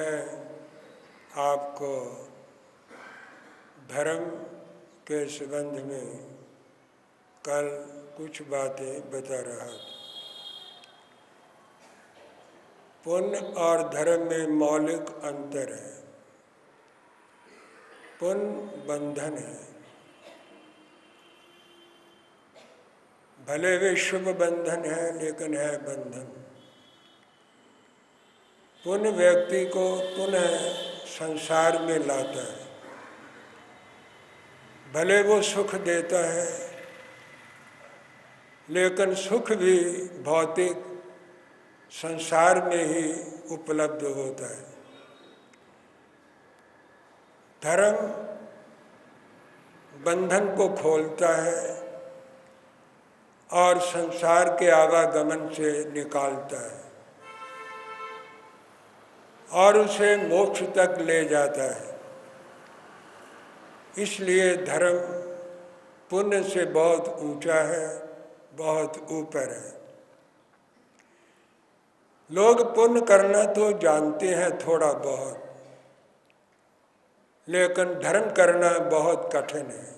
मैं आपको धर्म के संबंध में कल कुछ बातें बता रहा था। पुण्य और धर्म में मौलिक अंतर है। पुण्य बंधन है, भले वे शुभ बंधन है लेकिन है बंधन। पुण्य व्यक्ति को पुनः संसार में लाता है, भले वो सुख देता है लेकिन सुख भी भौतिक संसार में ही उपलब्ध होता है। धर्म बंधन को खोलता है और संसार के आवागमन से निकालता है और उसे मोक्ष तक ले जाता है। इसलिए धर्म पुण्य से बहुत ऊंचा है, बहुत ऊपर है। लोग पुण्य करना तो जानते हैं थोड़ा बहुत, लेकिन धर्म करना बहुत कठिन है।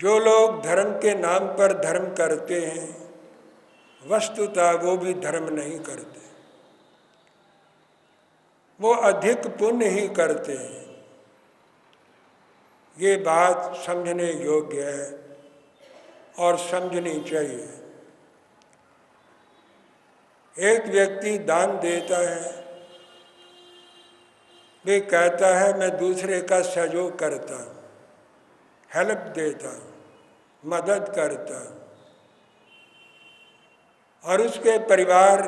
जो लोग धर्म के नाम पर धर्म करते हैं, वस्तुतः वो भी धर्म नहीं करते, वो अधिक पुण्य ही करते हैं। ये बात समझने योग्य है और समझनी चाहिए। एक व्यक्ति दान देता है, वे कहता है मैं दूसरे का सहयोग करता हूँ, हेल्प देता हूँ, मदद करता हूँ, और उसके परिवार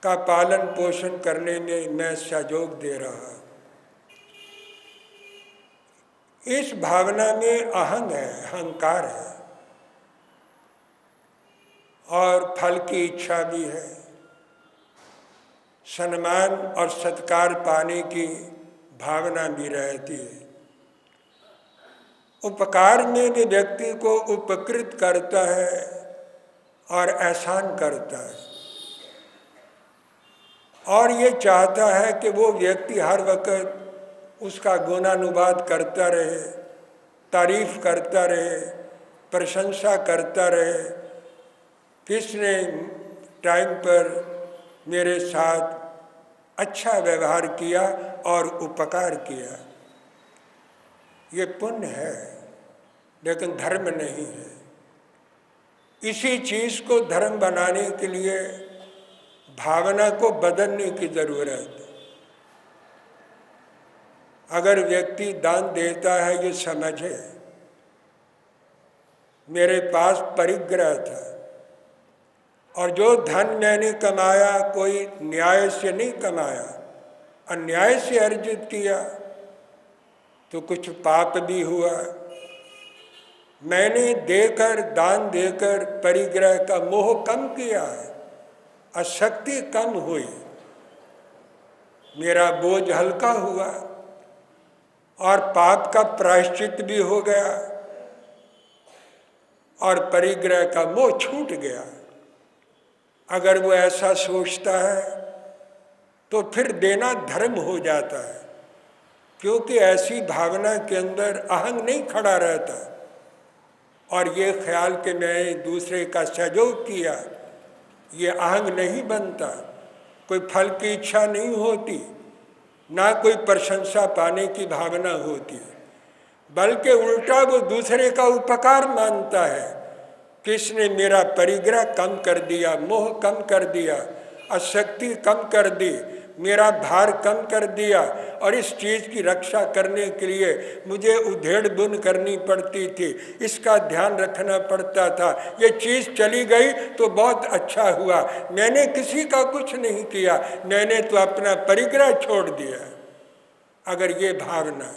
का पालन पोषण करने में मैं सहयोग दे रहा हूँ। इस भावना में अहंग है, अहंकार है और फल की इच्छा भी है। सम्मान और सत्कार पाने की भावना भी रहती है। उपकार में भी व्यक्ति को उपकृत करता है और एहसान करता है और ये चाहता है कि वो व्यक्ति हर वक्त उसका गुणानुवाद करता रहे, तारीफ करता रहे, प्रशंसा करता रहे। किसने टाइम पर मेरे साथ अच्छा व्यवहार किया और उपकार किया। ये पुण्य है लेकिन धर्म नहीं है। इसी चीज़ को धर्म बनाने के लिए भावना को बदलने की जरूरत है। अगर व्यक्ति दान देता है, ये समझे मेरे पास परिग्रह था और जो धन मैंने कमाया कोई न्याय से नहीं कमाया, अन्याय से अर्जित किया, तो कुछ पाप भी हुआ। मैंने देकर, दान देकर परिग्रह का मोह कम किया है, आसक्ति कम हुई, मेरा बोझ हल्का हुआ और पाप का प्रायश्चित भी हो गया और परिग्रह का मोह छूट गया। अगर वो ऐसा सोचता है तो फिर देना धर्म हो जाता है, क्योंकि ऐसी भावना के अंदर अहंग नहीं खड़ा रहता और ये ख्याल कि मैंने दूसरे का सहयोग किया, ये अहंग नहीं बनता। कोई फल की इच्छा नहीं होती, ना कोई प्रशंसा पाने की भावना होती है, बल्कि उल्टा वो दूसरे का उपकार मानता है। किसने मेरा परिग्रह कम कर दिया, मोह कम कर दिया, आसक्ति कम कर दी, मेरा भार कम कर दिया, और इस चीज़ की रक्षा करने के लिए मुझे उधेड़ बुन करनी पड़ती थी, इसका ध्यान रखना पड़ता था। ये चीज़ चली गई तो बहुत अच्छा हुआ, मैंने किसी का कुछ नहीं किया, मैंने तो अपना परिग्रह छोड़ दिया। अगर ये भावना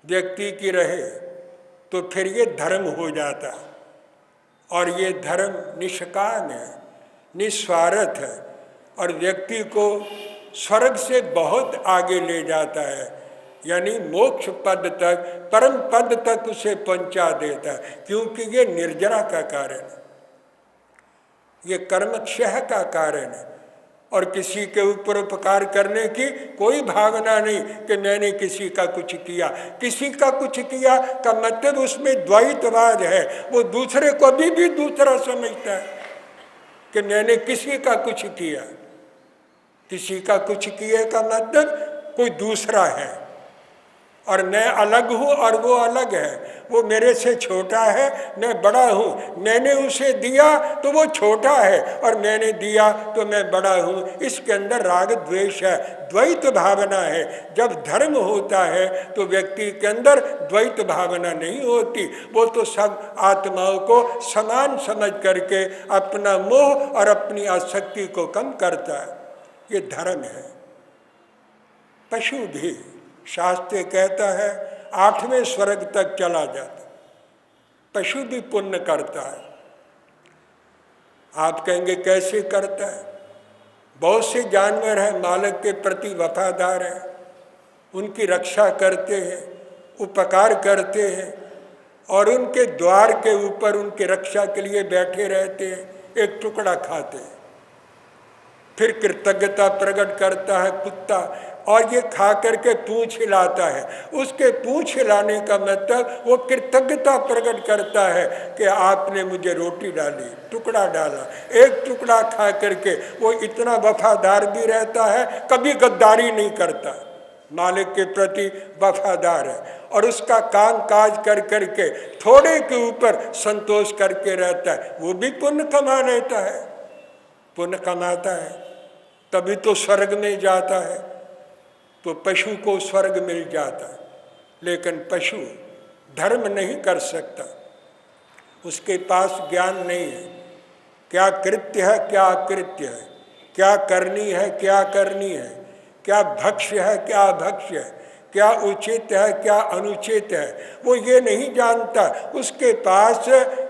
व्यक्ति की रहे तो फिर ये धर्म हो जाता, और ये धर्म निष्काम है, निस्वार्थ है और व्यक्ति को स्वर्ग से बहुत आगे ले जाता है, यानी मोक्ष पद तक, परम पद तक उसे पहुंचा देता है। क्योंकि ये निर्जरा का कारण है, ये कर्मक्षय का कारण है। और किसी के ऊपर उपकार करने की कोई भावना नहीं कि मैंने किसी का कुछ किया। किसी का कुछ किया का मतलब उसमें द्वैतवाद है, वो दूसरे को भी दूसरा समझता है कि मैंने किसी का कुछ किया। किसी का कुछ किए का मतलब कोई दूसरा है और मैं अलग हूँ और वो अलग है। वो मेरे से छोटा है, मैं बड़ा हूँ। मैंने उसे दिया तो वो छोटा है और मैंने दिया तो मैं बड़ा हूँ। इसके अंदर राग द्वेष है, द्वैत भावना है। जब धर्म होता है तो व्यक्ति के अंदर द्वैत भावना नहीं होती। वो तो सब आत्माओं को समान समझ करके अपना मोह और अपनी आसक्ति को कम करता है। ये धर्म है। पशु भी, शास्त्र कहता है 8वें स्वर्ग तक चला जाता। पशु भी पुण्य करता है। आप कहेंगे कैसे करता है? बहुत से जानवर हैं मालिक के प्रति वफादार हैं, उनकी रक्षा करते हैं, उपकार करते हैं और उनके द्वार के ऊपर उनकी रक्षा के लिए बैठे रहते हैं, एक टुकड़ा खाते हैं। फिर कृतज्ञता प्रकट करता है कुत्ता और ये खा करके पूंछ हिलाता है। उसके पूंछ हिलाने का मतलब वो कृतज्ञता प्रकट करता है कि आपने मुझे रोटी डाली, टुकड़ा डाला। एक टुकड़ा खा करके वो इतना वफादार भी रहता है, कभी गद्दारी नहीं करता, मालिक के प्रति वफादार है और उसका काम काज कर करके थोड़े के ऊपर संतोष करके रहता है। वो भी पुण्य कमा लेता है, पुण्य कमाता है, तभी तो स्वर्ग में जाता है। तो पशु को स्वर्ग मिल जाता है, लेकिन पशु धर्म नहीं कर सकता, उसके पास ज्ञान नहीं है। क्या कृत्य है, क्या अकृत्य है, क्या करनी है, क्या करनी है, क्या भक्ष्य है, क्या अभक्ष्य है, क्या उचित है, क्या अनुचित है, वो ये नहीं जानता। उसके पास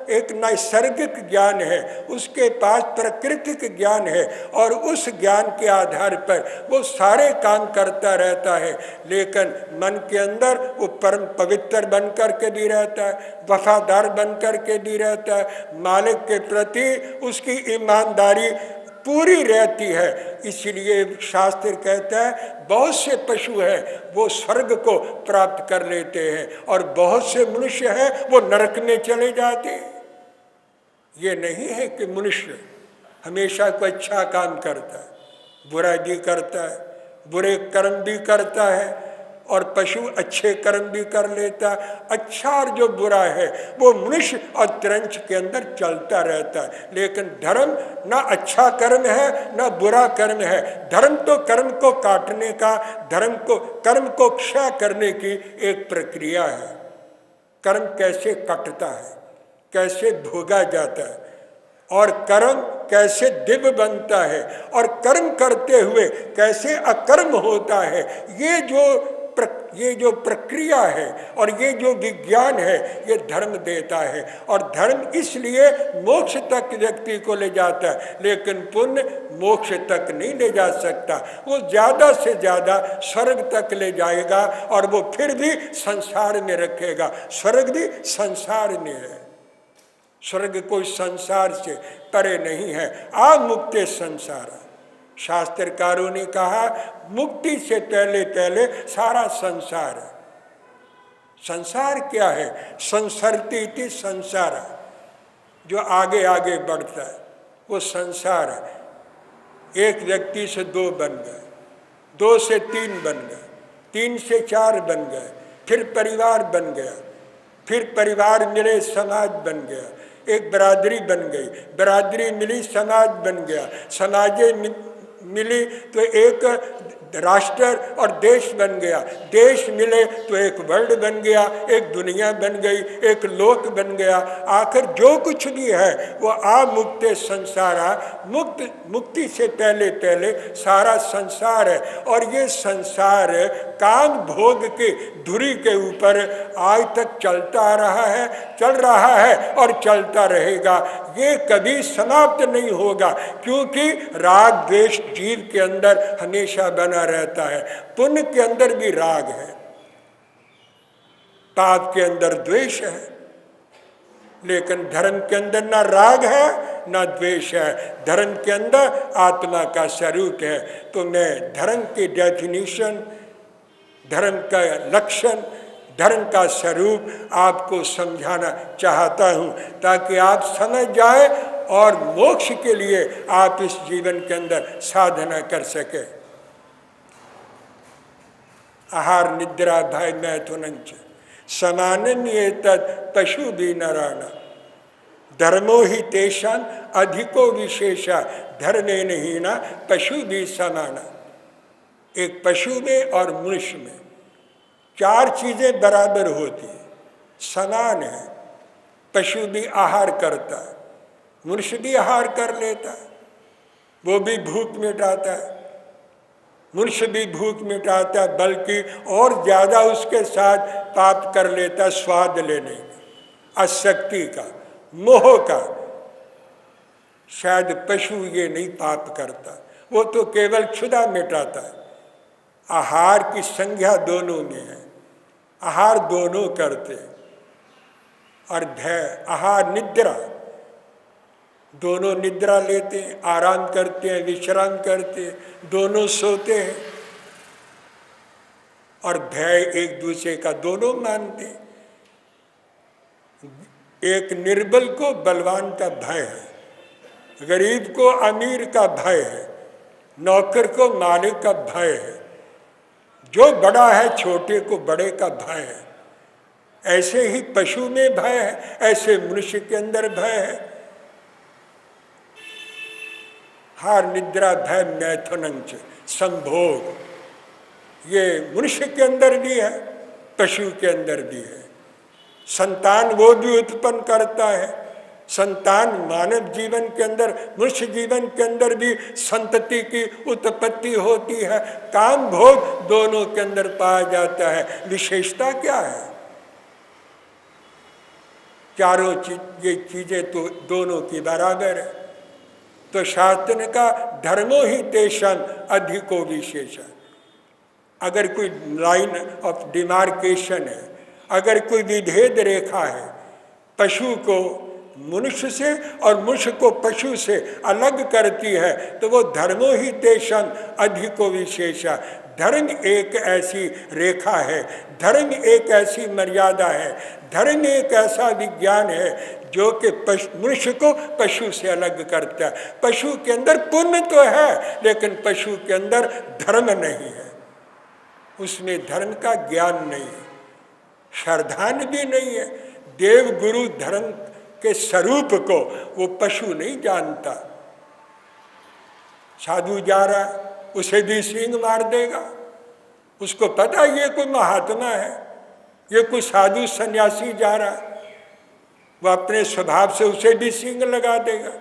एक नैसर्गिक ज्ञान है, उसके पास प्राकृतिक ज्ञान है और उस ज्ञान के आधार पर वो सारे काम करता रहता है। लेकिन मन के अंदर वो परम पवित्र बन कर के भी रहता है, वफादार बन कर के भी रहता है, मालिक के प्रति उसकी ईमानदारी पूरी रहती है। इसलिए शास्त्र कहता है बहुत से पशु हैं वो स्वर्ग को प्राप्त कर लेते हैं और बहुत से मनुष्य हैं वो नरक में चले जाते हैं। ये नहीं है कि मनुष्य हमेशा कोई अच्छा काम करता है, बुरा भी करता है, बुरे कर्म भी करता है और पशु अच्छे कर्म भी कर लेता है। अच्छा और जो बुरा है वो मनुष्य और त्रंच के अंदर चलता रहता है। लेकिन धर्म ना अच्छा कर्म है ना बुरा कर्म है। धर्म तो कर्म को काटने का, धर्म को कर्म को क्षय करने की एक प्रक्रिया है। कर्म कैसे कटता है, कैसे भोगा जाता है और कर्म कैसे दिव्य बनता है और कर्म करते हुए कैसे अकर्म होता है, ये जो प्रक्रिया है और ये जो विज्ञान है ये धर्म देता है। और धर्म इसलिए मोक्ष तक व्यक्ति को ले जाता है, लेकिन पुण्य मोक्ष तक नहीं ले जा सकता। वो ज़्यादा से ज़्यादा स्वर्ग तक ले जाएगा और वो फिर भी संसार में रखेगा। स्वर्ग भी संसार में है, स्वर्ग कोई संसार से परे नहीं है। मुक्ते संसार, शास्त्रकारों ने कहा मुक्ति से पहले पहले सारा संसार है। संसार क्या है? संसरती थी संसार, जो आगे आगे बढ़ता है वो संसार है। एक व्यक्ति से 2 बन गए, 2 से 3 बन गए, 3 से 4 बन गए, फिर परिवार बन गया, फिर परिवार मिले समाज बन गया, एक बरादरी बन गई, बरादरी मिली समाज बन गया, समाजे मिली तो एक राष्ट्र और देश बन गया, देश मिले तो एक वर्ल्ड बन गया, एक दुनिया बन गई, एक लोक बन गया। आखिर जो कुछ भी है वो मुक्ते संसारा, मुक्ति से पहले पहले सारा संसार है। और ये संसार काम भोग के धुरी के ऊपर आज तक चलता आ रहा है, चल रहा है और चलता रहेगा। ये कभी समाप्त नहीं होगा, क्योंकि राग द्वेष जीव के अंदर हमेशा बना रहता है। पुण्य के अंदर भी राग है, पाप के अंदर द्वेष है। लेकिन धर्म के अंदर ना राग है ना द्वेष है, धर्म के अंदर आत्मा का स्वरूप है। तो मैं धर्म की डेफिनेशन, धर्म का लक्षण, धर्म का स्वरूप आपको समझाना चाहता हूँ ताकि आप समझ जाए और मोक्ष के लिए आप इस जीवन के अंदर साधना कर सके। आहार निद्रा भय मैथुनंच समानम ये तत् पशु भी नराण धर्मो ही तेषां अधिको विशेषा धर्मे नहीं ना पशु भी समाना। एक पशु में और मनुष्य में चार चीजें बराबर होती है, समान है। पशु भी आहार करता है, मनुष्य भी आहार कर लेता है, वो भी भूख मिटाता है, मनुष्य भी भूख मिटाता है, बल्कि और ज्यादा उसके साथ पाप कर लेता है, स्वाद लेने का, आसक्ति का, मोह का। शायद पशु ये नहीं पाप करता, वो तो केवल क्षुधा मिटाता है। आहार की संज्ञा दोनों में है, आहार दोनों करते हैं। और भय, आहार निद्रा, दोनों निद्रा लेते हैं, आराम करते हैं, विश्राम करते हैं, दोनों सोते हैं। और भय एक दूसरे का दोनों मानते हैं। एक निर्बल को बलवान का भय है, गरीब को अमीर का भय है, नौकर को मालिक का भय है, जो बड़ा है छोटे को बड़े का भय है। ऐसे ही पशु में भय है, ऐसे मनुष्य के अंदर भय है। हार निद्रा भय मैथुनंच संभोग, ये मनुष्य के अंदर भी है, पशु के अंदर भी है। संतान वो भी उत्पन्न करता है, संतान मानव जीवन के अंदर, मनुष्य जीवन के अंदर भी संतति की उत्पत्ति होती है। काम भोग दोनों के अंदर पाया जाता है। विशेषता क्या है? चारों ये चीजें तो दोनों की बराबर है। तो शास्त्र ने कहा धर्मो ही तेषां अधिको विशेषा। अगर कोई लाइन ऑफ डिमार्केशन है, अगर कोई विभेद रेखा है, पशु को मनुष्य से और मनुष्य को पशु से अलग करती है, तो वो धर्मो ही तेषां अधिको विशेषा। धर्म एक ऐसी रेखा है, धर्म एक ऐसी मर्यादा है, धर्म एक ऐसा विज्ञान है जो कि मनुष्य को पशु से अलग करता है। पशु के अंदर पुण्य तो है, लेकिन पशु के अंदर धर्म नहीं है, उसमें धर्म का ज्ञान नहीं है, श्रद्धान भी नहीं है। देव गुरु धर्म के स्वरूप को वो पशु नहीं जानता। साधु जा रहा है, उसे भी सींग मार देगा, उसको पता ये कोई महात्मा है, ये कोई साधु सन्यासी जा रहा है, वो अपने स्वभाव से उसे भी सींग लगा देगा।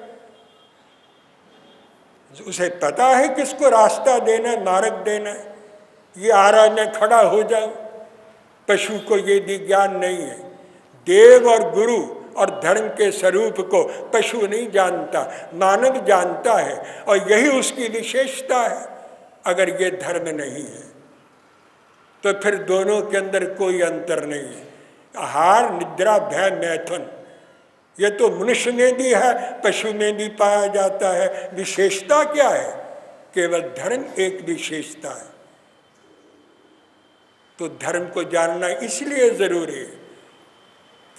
उसे पता है किसको रास्ता देना है, मार्ग देना है। ये आ रहा है, मैं खड़ा हो जाऊं। पशु को ये भी ज्ञान नहीं है। देव और गुरु और धर्म के स्वरूप को पशु नहीं जानता, मानव जानता है, और यही उसकी विशेषता है। अगर ये धर्म नहीं है तो फिर दोनों के अंदर कोई अंतर नहीं है। आहार निद्रा भय मैथुन, ये तो मनुष्य में भी है, पशु में भी पाया जाता है। विशेषता क्या है? केवल धर्म एक विशेषता है। तो धर्म को जानना इसलिए जरूरी है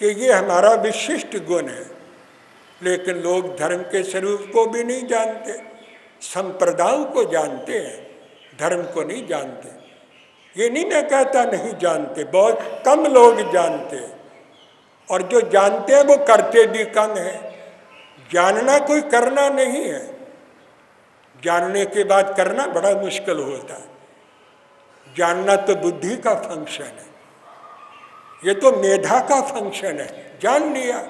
कि ये हमारा विशिष्ट गुण है। लेकिन लोग धर्म के स्वरूप को भी नहीं जानते, संप्रदायों को जानते हैं, धर्म को नहीं जानते। ये नहीं मैं कहता नहीं जानते, बहुत कम लोग जानते हैं, और जो जानते हैं वो करते भी कम है। जानना कोई करना नहीं है, जानने के बाद करना बड़ा मुश्किल होता है। जानना तो बुद्धि का फंक्शन है, ये तो मेधा का फंक्शन है, जान लिया।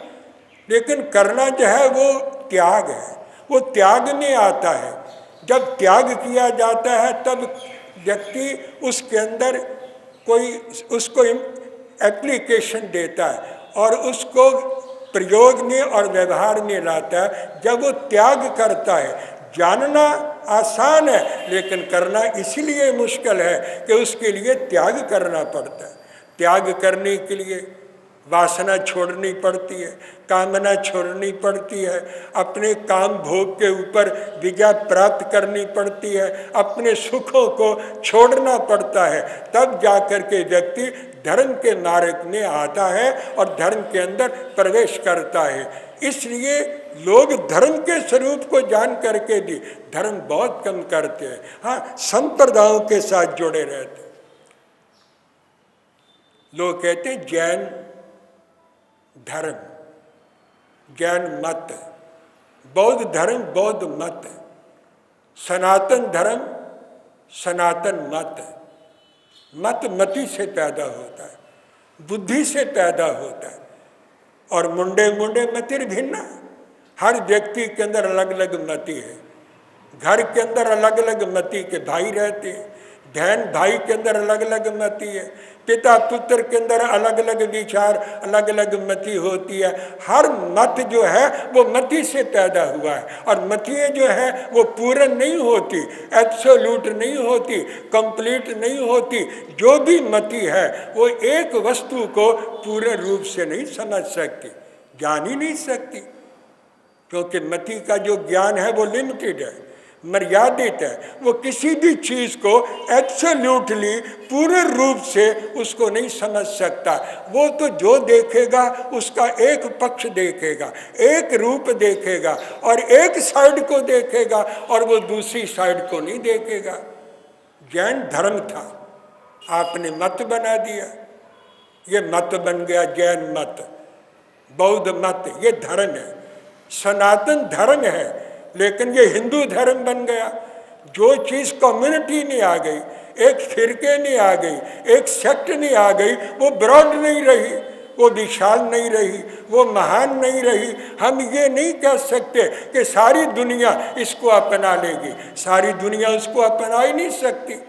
लेकिन करना जो है वो त्याग है, वो त्याग में आता है। जब त्याग किया जाता है तब व्यक्ति उसके अंदर कोई उसको एप्लीकेशन देता है और उसको प्रयोग में और व्यवहार में लाता है। जब वो त्याग करता है, जानना आसान है लेकिन करना इसलिए मुश्किल है कि उसके लिए त्याग करना पड़ता है। त्याग करने के लिए वासना छोड़नी पड़ती है, कामना छोड़नी पड़ती है, अपने काम भोग के ऊपर विजय प्राप्त करनी पड़ती है, अपने सुखों को छोड़ना पड़ता है, तब जाकर के व्यक्ति धर्म के मार्ग में आता है और धर्म के अंदर प्रवेश करता है। इसलिए लोग धर्म के स्वरूप को जान करके भी धर्म बहुत कम करते हैं। हाँ, संप्रदायों के साथ जुड़े रहते। लोग कहते हैं जैन धर्म, जैन मत, बौद्ध धर्म, बौद्ध मत, सनातन धर्म, सनातन मत। मत मति से पैदा होता है, बुद्धि से पैदा होता है, और मुंडे मुंडे मतिर भिन्ना। हर व्यक्ति के अंदर अलग अलग मति है। घर के अंदर अलग अलग मति के भाई रहते हैं, बहन भाई के अंदर अलग अलग मति है, पिता पुत्र के अंदर अलग अलग विचार, अलग अलग मति होती है। हर मत जो है वो मति से पैदा हुआ है, और मतियाँ जो है वो पूर्ण नहीं होती, एब्सोल्यूट नहीं होती, कंप्लीट नहीं होती। जो भी मति है वो एक वस्तु को पूर्ण रूप से नहीं समझ सकती, जान ही नहीं सकती, क्योंकि मति का जो ज्ञान है वो लिमिटेड है, मर्यादित है। वो किसी भी चीज़ को एब्सोल्यूटली पूर्ण रूप से उसको नहीं समझ सकता। वो तो जो देखेगा उसका एक पक्ष देखेगा, एक रूप देखेगा, और एक साइड को देखेगा, और वो दूसरी साइड को नहीं देखेगा। जैन धर्म था, आपने मत बना दिया, ये मत बन गया जैन मत। बौद्ध मत ये धर्म है, सनातन धर्म है, लेकिन ये हिंदू धर्म बन गया। जो चीज़ कम्युनिटी में आ गई, एक फिरके में आ गई, एक सेक्ट में आ गई, वो ब्रॉड नहीं रही, वो विशाल नहीं रही, वो महान नहीं रही। हम ये नहीं कह सकते कि सारी दुनिया इसको अपना लेगी, सारी दुनिया उसको अपना ही नहीं सकती।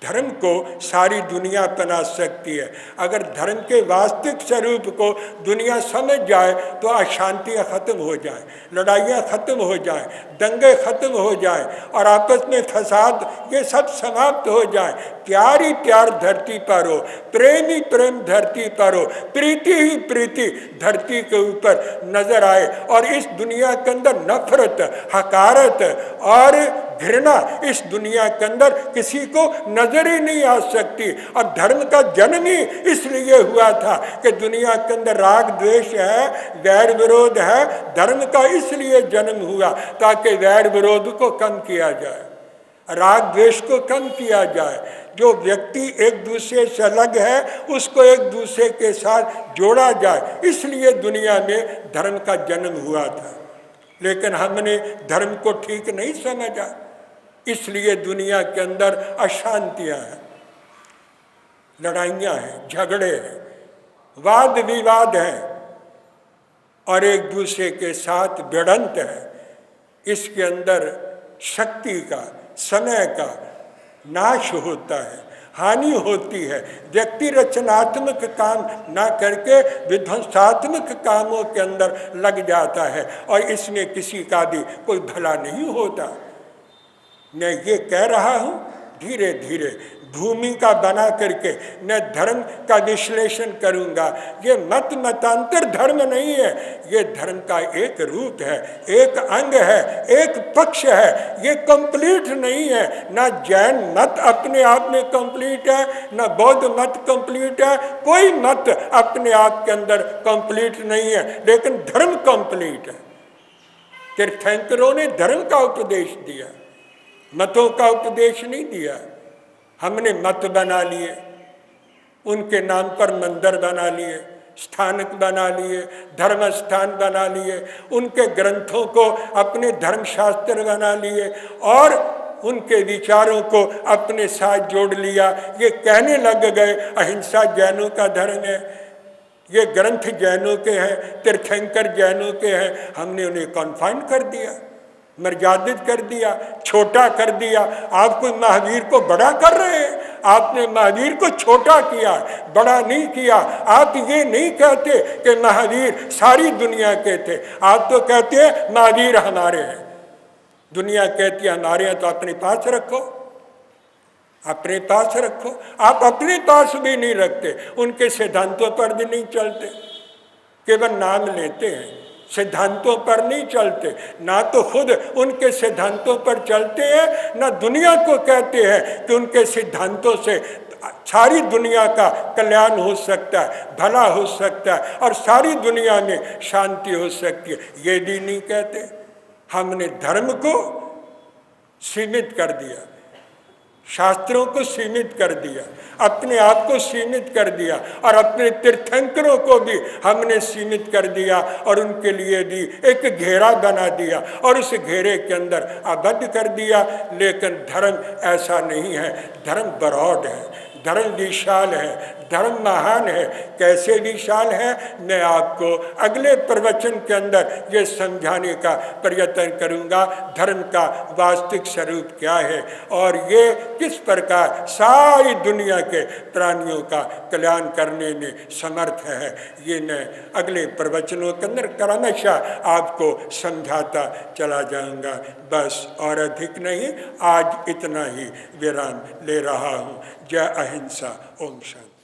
धर्म को सारी दुनिया अपना सकती है। अगर धर्म के वास्तविक स्वरूप को दुनिया समझ जाए तो अशांतियाँ खत्म हो जाए, लड़ाइयाँ खत्म हो जाए, दंगे खत्म हो जाए, और आपस में फसाद ये सब समाप्त हो जाए। प्यार ही प्यार धरती पर हो, प्रेम ही प्रेम धरती पर हो, प्रीति ही प्रीति धरती के ऊपर नजर आए, और इस दुनिया के अंदर नफरत, हकारत और घृणा इस दुनिया के अंदर किसी को नजर ही नहीं आ सकती। और धर्म का जन्म ही इसलिए हुआ था कि दुनिया के अंदर राग द्वेष है, वैर विरोध है। धर्म का इसलिए जन्म हुआ ताकि वैर विरोध को कम किया जाए, राग द्वेष को कम किया जाए। जो व्यक्ति एक दूसरे से अलग है उसको एक दूसरे के साथ जोड़ा जाए, इसलिए दुनिया में धर्म का जन्म हुआ था। लेकिन हमने धर्म को ठीक नहीं समझा, इसलिए दुनिया के अंदर अशांतियां हैं, लड़ाइयां हैं, झगड़े हैं, वाद विवाद हैं, और एक दूसरे के साथ भिड़ंत है। इसके अंदर शक्ति का, समय का नाश होता है, हानि होती है। व्यक्ति रचनात्मक काम ना करके विध्वंसात्मक कामों के अंदर लग जाता है, और इसमें किसी का भी कोई भला नहीं होता। मैं ये कह रहा हूँ, धीरे धीरे भूमिका बना करके मैं धर्म का विश्लेषण करूँगा। ये मत मतांतर धर्म नहीं है, ये धर्म का एक रूप है, एक अंग है, एक पक्ष है। ये कंप्लीट नहीं है। ना जैन मत अपने आप में कंप्लीट है, ना बौद्ध मत कंप्लीट है, कोई मत अपने आप के अंदर कंप्लीट नहीं है, लेकिन धर्म कंप्लीट है। तीर्थंकरों ने धर्म का उपदेश दिया, मतों का उपदेश नहीं दिया। हमने मत बना लिए, उनके नाम पर मंदिर बना लिए, स्थानक बना लिए, धर्म स्थान बना लिए, उनके ग्रंथों को अपने धर्मशास्त्र बना लिए, और उनके विचारों को अपने साथ जोड़ लिया। ये कहने लग गए अहिंसा जैनों का धर्म है, ये ग्रंथ जैनों के हैं, तीर्थंकर जैनों के हैं। हमने उन्हें कॉन्फाइन कर दिया, मर्यादित कर दिया, छोटा कर दिया। आप कोई महावीर को बड़ा कर रहे हैं, आपने महावीर को छोटा किया, बड़ा नहीं किया। आप ये नहीं कहते कि महावीर सारी दुनिया के थे, आप तो कहते हैं महावीर हमारे हैं। दुनिया कहती है हमारे हैं, तो अपने पास रखो, अपने पास रखो। आप अपने पास भी नहीं रखते, उनके सिद्धांतों पर भी नहीं चलते, केवल नाम लेते हैं, सिद्धांतों पर नहीं चलते। ना तो खुद उनके सिद्धांतों पर चलते हैं, ना दुनिया को कहते हैं कि उनके सिद्धांतों से सारी दुनिया का कल्याण हो सकता है, भला हो सकता है और सारी दुनिया में शांति हो सकती है, ये भी नहीं कहते। हमने धर्म को सीमित कर दिया, शास्त्रों को सीमित कर दिया, अपने आप को सीमित कर दिया और अपने तीर्थंकरों को भी हमने सीमित कर दिया और उनके लिए भी एक घेरा बना दिया और उस घेरे के अंदर आबद्ध कर दिया। लेकिन धर्म ऐसा नहीं है, धर्म ब्रॉड है, धर्म विशाल है, धर्म महान है। कैसे विशाल है, मैं आपको अगले प्रवचन के अंदर ये समझाने का प्रयत्न करूंगा। धर्म का वास्तविक स्वरूप क्या है और ये किस प्रकार सारी दुनिया के प्राणियों का कल्याण करने में समर्थ है, ये मैं अगले प्रवचनों के अंदर क्रमशः आपको समझाता चला जाऊंगा। बस और अधिक नहीं, आज इतना ही विराम ले रहा हूँ। जय अहिंसा। ओम शांति।